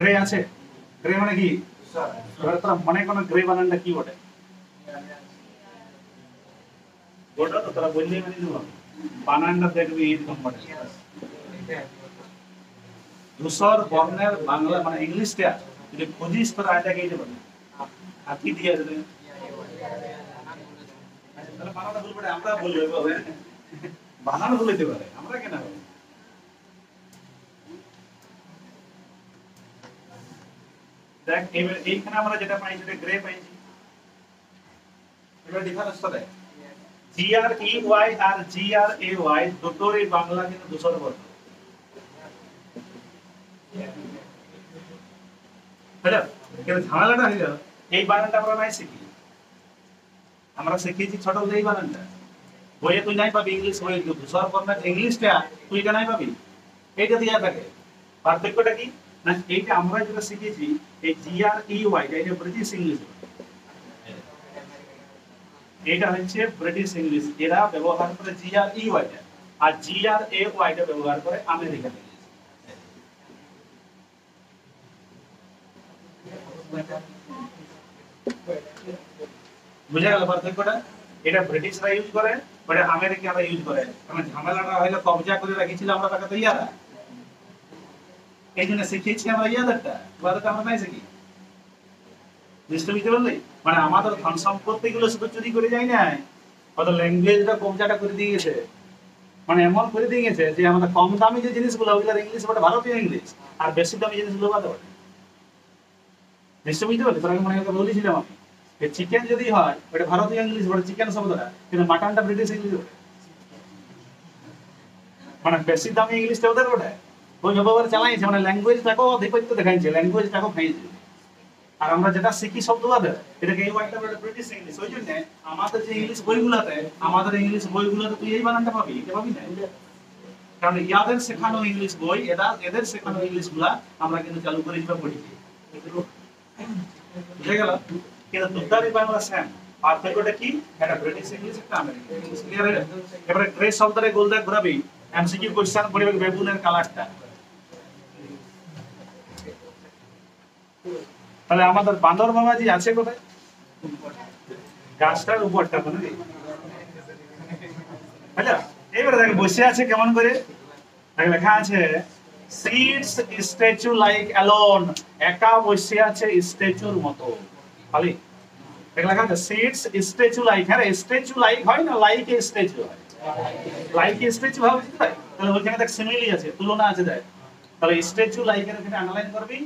Grey আছে, grey মানে কি? তোরা মনে কোনো গ্রে বানানটা কি বটে? ওটা তো তোরা বললেই মানে দেবো, বানানটা দেখবি এরকম বটে। ধূসর বর্ণের বাংলা মানে ইংলিশটা যদি খুঁজিস তোরা এটাকে এই দেবেন আর কি দিয়ে দেবে, তাহলে বানানটা ভুল করে আমরা বলবো এভাবে, বানান ভুল হতে পারে, আমরা কেন বলবো? দেখ এবার এইখানে আমরা যেটা পাই সেটা গ্রে পাইছি, এবার ডিফারেন্স তো দেখ GREY আর GRAY দুটোরই বাংলা কিন্তু ধূসর বর্ণ, বুঝলে? কিন্তু ঝামেলাটা হয়ে গেল এই বানানটা আমরা নাই শিখি, আমরা শিখেছি ছোট এই বানানটা বইয়ে তুই নাই পাবি, ইংলিশ বইয়ে ধূসর বর্ণের ইংলিশটা তুই এটা নাই পাবি, এইটা দিয়ে থাকে। পার্থক্যটা কি না, এইটা আমরা যেটা শিখেছি এই GREY এটা ব্রিটিশ ইংলিশ, এটা হচ্ছে ব্রিটিশ ইংলিশ, এরা ব্যবহার করে GREY টা, আর GRAY টা ব্যবহার করে আমেরিকান ইংলিশ। বুঝা গেল পার্থক্যটা? এটা ব্রিটিশরা ইউজ করে, ওটা আমেরিকানরা ইউজ করে, কারণ ঝামেলাটা হইলো কবজা করে রেখেছিল আমরা তাকে তো ইয়ারা, এই জন্য শিখেছি আমরা ইয়াদেরটা, ওদেরটা আমরা নাই শিখি। বুঝতে পারলি? মানে আমাদের ধন সম্পত্তি গুলো শুধু চুরি করে যায় না, ওদের ল্যাঙ্গুয়েজটা কবজাটা করে দিয়ে গেছে, মানে এমন করে দিয়ে গেছে যে আমাদের কম দামি যে জিনিসগুলো ওইগুলোর ইংলিশ বটে ভারতীয় ইংলিশ, আর বেশি দামি জিনিসগুলো বাদে বটে। নিশ্চয় বুঝতে পারলি? তোর আগে মনে হয় বলেছিলাম আমি যে চিকেন যদি হয় ওটা ভারতীয় ইংলিশ বটে চিকেন শব্দটা, কিন্তু মাটনটা ব্রিটিশ ইংলিশ বটে, মানে বেশি দামি ইংলিশটা ওদের বটে, ওই ব্যবহার চালাইছে, মানে ল্যাঙ্গুয়েজটাকেও আধিপত্য দেখাইছে, ল্যাঙ্গুয়েজটাকেও খাইছে। আর আমরা যেটা শিখি শব্দ বাদে এটাকে এই ওয়ার্ডটা বলে ব্রিটিশ ইংলিশ, ওই জন্য আমাদের যে ইংলিশ বইগুলোতে, আমাদের ইংলিশ বইগুলোতে তুই এই বানানটা পাবি, এটা পাবি না, কারণ ইয়াদের শেখানো ইংলিশ বই এদের শেখানো ইংলিশ গুলা আমরা কিন্তু চালু করে দিতে পড়েছি, বুঝে গেল? কিন্তু দুটারই বাংলা সেম, পার্থক্যটা কি? এটা ব্রিটিশ ইংলিশ, একটা আমেরিকান ইংলিশ। ক্লিয়ার হয়ে গেল? এবারে গ্রে শব্দরে গোল দাগ ঘোরাবি, এমসিকিউ কোশ্চেন পড়বে বেগুনের কালারটা, তাহলে আমাদের বান্দর বাবাজি আছে কোথায়? গাছটার উপরটা তো নাকি, বুঝলা? এবারে দেখ বসে আছে কেমন করে, দেখ লেখা আছে সিটস স্ট্যাচু লাইক অ্যালোন, একা বসে আছে স্ট্যাচুর মতো, খালি দেখ লেখা আছে সিটস স্ট্যাচু লাইক, হ্যাঁ স্ট্যাচু লাইক হয় না, লাইক এ স্ট্যাচু হয়, লাইক এ স্ট্যাচু ভাবছিস তাই, তাহলে ওইখানে দেখ সিমিলি আছে, তুলনা আছে দেখ, তাহলে স্ট্যাচু লাইক এর এখানে আন্ডারলাইন করবি,